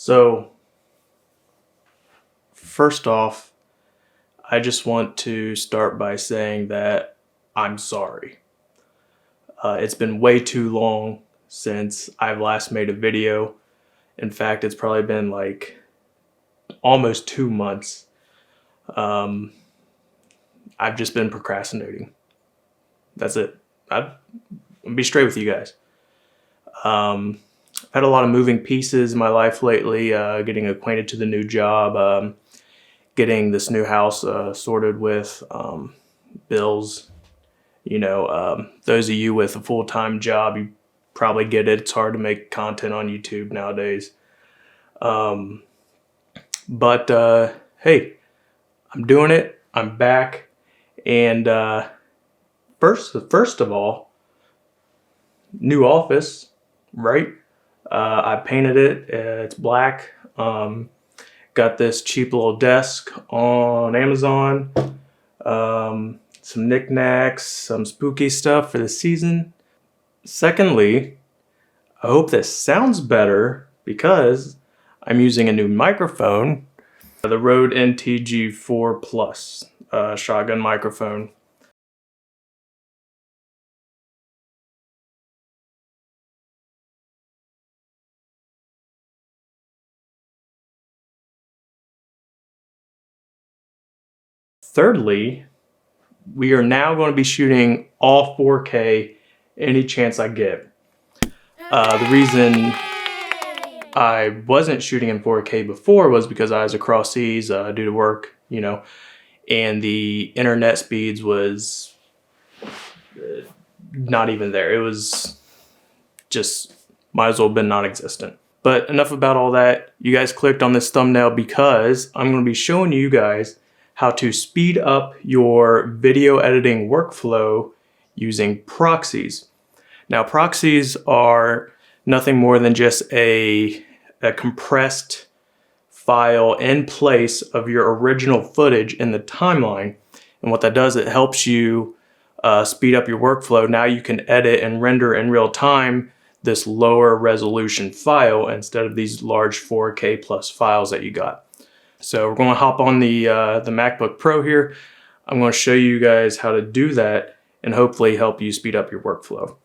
So, first off, I just want to start by saying that I'm sorry. It's been way too long since I've last made a video. In fact, it's probably been like almost 2 months. I've just been procrastinating. That's it. I'll be straight with you guys. I've had a lot of moving pieces in my life lately, getting acquainted to the new job, getting this new house sorted with, bills. You know, those of you with a full-time job, you probably get it. It's hard to make content on YouTube nowadays. But hey, I'm doing it. I'm back. And first of all, new office, right? I painted it. It's black. Got this cheap little desk on Amazon. Some knickknacks, some spooky stuff for the season. Secondly, I hope this sounds better because I'm using a new microphone, the Rode NTG4 Plus shotgun microphone. Thirdly, we are now going to be shooting all 4K any chance I get. The reason I wasn't shooting in 4K before was because I was across seas due to work, you know, and the internet speeds was not even there. It was just, might as well have been non-existent. But enough about all that. You guys clicked on this thumbnail because I'm going to be showing you guys how to speed up your video editing workflow using Proxies. Now, Proxies are nothing more than just a compressed file in place of your original footage in the timeline. And what that does, it helps you speed up your workflow. Now you can edit and render in real time this lower resolution file instead of these large 4K plus files that you got. So we're going to hop on the MacBook Pro here. I'm going to show you guys how to do that and hopefully help you speed up your workflow.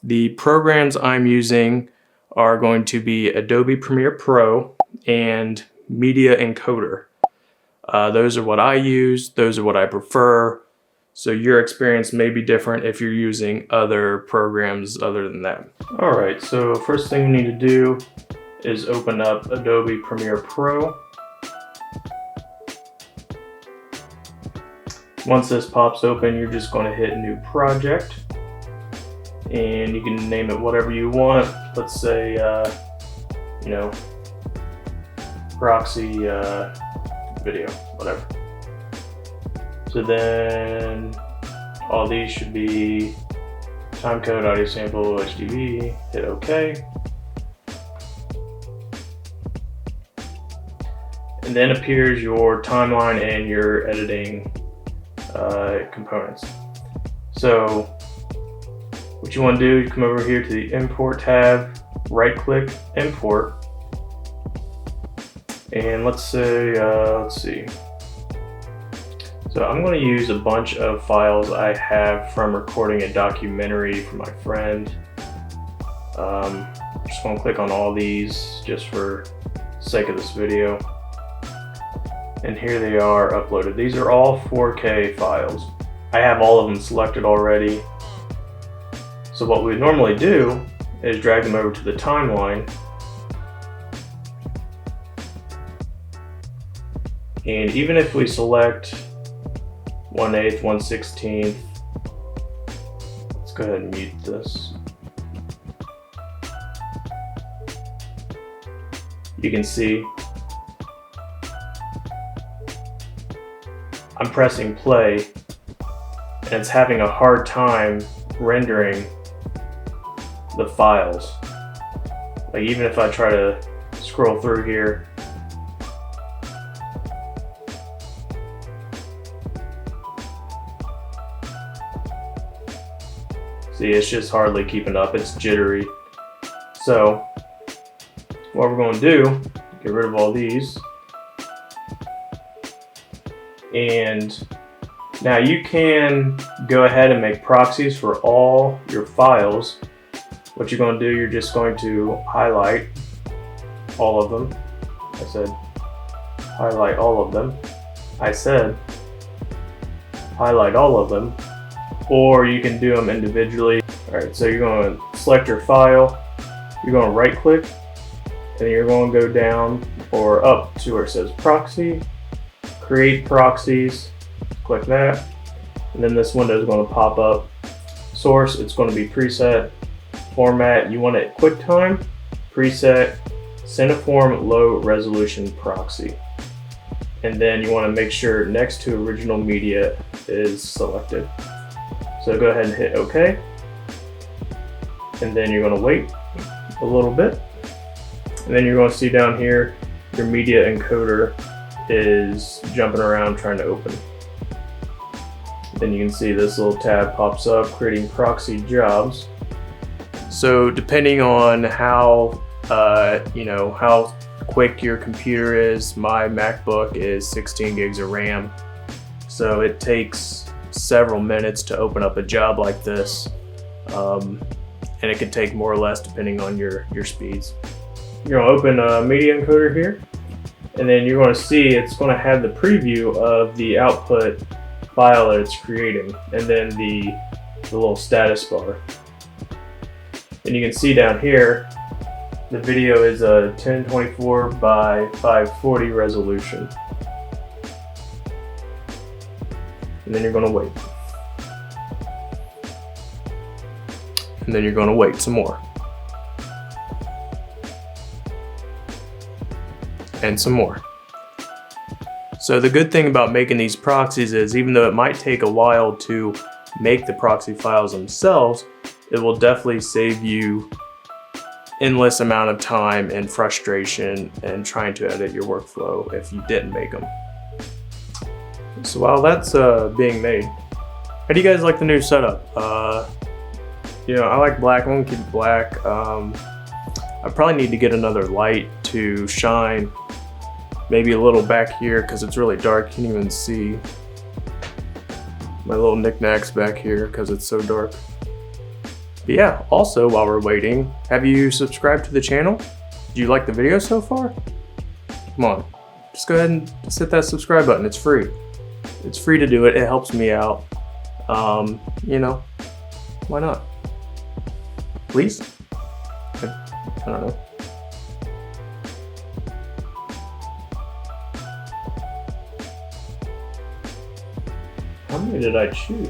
The programs I'm using are going to be Adobe Premiere Pro and Media Encoder. Those are what I use. Those are what I prefer. So your experience may be different if you're using other programs other than that. All right, so first thing you need to do is open up Adobe Premiere Pro. Once this pops open, you're just going to hit New Project. And you can name it whatever you want. Let's say, you know, Proxy video, whatever. So then all these should be timecode, audio sample, HDV, hit OK. And then appears your timeline and your editing components. So what you want to do, you come over here to the Import tab, right click, Import. And let's say, let's see. So I'm going to use a bunch of files I have from recording a documentary for my friend. I'm just going to click on all these just for sake of this video. And here they are uploaded. These are all 4K files. I have all of them selected already. So what we would normally do is drag them over to the timeline. And even if we select 1/8, 1/16, let's go ahead and mute this. You can see I'm pressing play and it's having a hard time rendering the files. Like even if I try to scroll through here, See, it's just hardly keeping up. It's jittery. So what we're going to do, get rid of all these. And now you can go ahead and make proxies for all your files. What you're going to do, you're just going to highlight all of them. I said highlight all of them. I said highlight all of them. Or you can do them individually. Alright, so you're going to select your file. You're going to right click. And you're going to go down or up to where it says proxy. Create proxies. Click that. And then this window is going to pop up. Source, it's going to be preset. Format, you want it QuickTime. Preset, Cineform low resolution proxy. And then you want to make sure next to original media is selected. So go ahead and hit OK. And then you're going to wait a little bit. And then you're going to see down here your media encoder is jumping around trying to open. Then you can see this little tab pops up, creating proxy jobs. So depending on how how quick your computer is, my MacBook is 16 gigs of RAM. So it takes several minutes to open up a job like this. And it can take more or less depending on your speeds. You're going to open a media encoder here. And then you're going to see it's going to have the preview of the output file that it's creating, and then the little status bar. And you can see down here, the video is a 1024 by 540 resolution. And then you're going to wait. And then you're going to wait some more. And some more. So the good thing about making these proxies is, even though it might take a while to make the proxy files themselves, it will definitely save you endless amount of time and frustration and trying to edit your workflow if you didn't make them. So while that's being made, how do you guys like the new setup? I like black. I'm gonna keep it black. I probably need to get another light to shine maybe a little back here because it's really dark. You can't even see my little knickknacks back here because it's so dark. But yeah, also while we're waiting, have you subscribed to the channel? Do you like the video so far? Come on, just go ahead and just hit that subscribe button. It's free. It's free to do it. It helps me out. Why not? Please? I don't know. How many did I choose?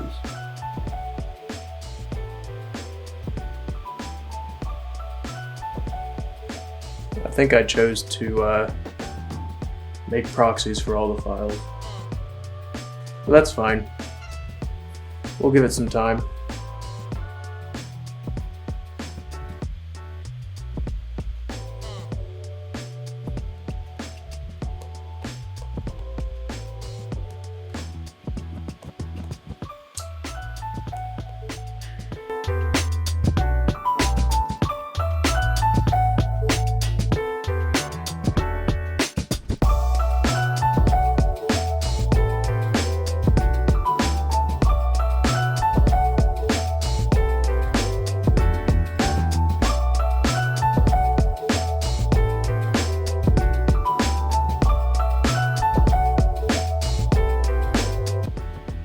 I think I chose to make proxies for all the files. But that's fine. We'll give it some time.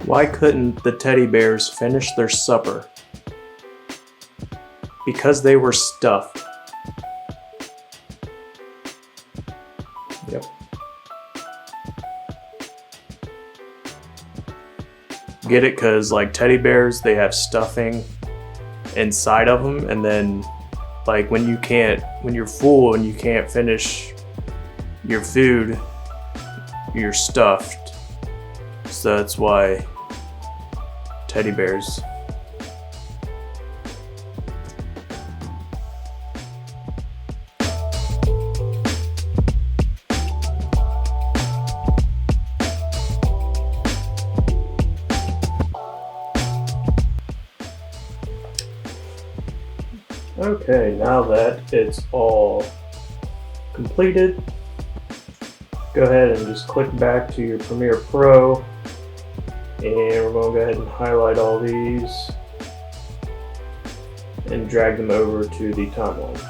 Why couldn't the teddy bears finish their supper? Because they were stuffed. Yep. Get it? Because like teddy bears, they have stuffing inside of them, and then like when you're full and you can't finish your food, you're stuffed. So that's why teddy bears. Okay, now that it's all completed, go ahead and just click back to your Premiere Pro, and we're going to go ahead and highlight all these and drag them over to the timeline.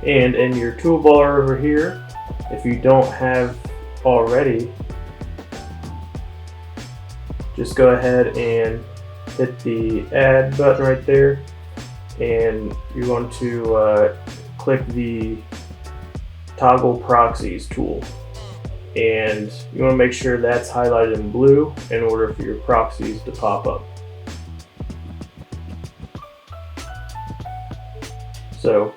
And in your toolbar over here, if you don't have already, just go ahead and hit the add button right there, and you want to click the toggle proxies tool, and you want to make sure that's highlighted in blue in order for your proxies to pop up. So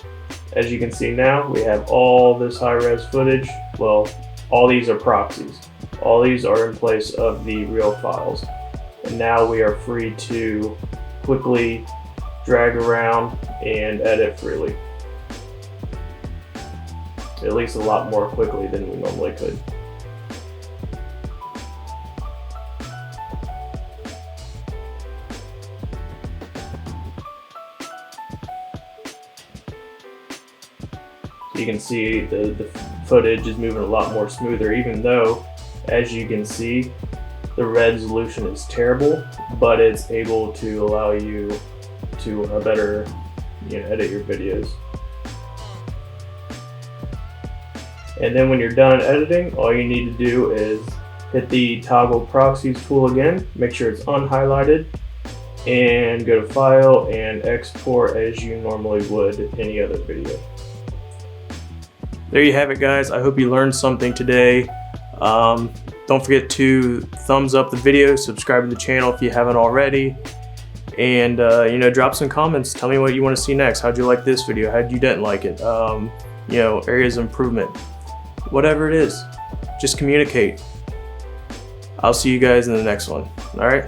as you can see now, we have all this high-res footage. Well, all these are proxies. All these are in place of the real files. And now we are free to quickly drag around and edit freely. At least a lot more quickly than we normally could. You can see the footage is moving a lot more smoother, even though, as you can see, the resolution is terrible, but it's able to allow you to better, edit your videos. And then when you're done editing, all you need to do is hit the toggle proxies tool again, make sure it's unhighlighted, and go to File and export as you normally would any other video. There you have it, guys. I hope you learned something today. Don't forget to thumbs up the video, subscribe to the channel if you haven't already, and drop some comments. Tell me what you want to see next. How'd you like this video? How'd you didn't like it? Areas of improvement. Whatever it is, just communicate. I'll see you guys in the next one. All right.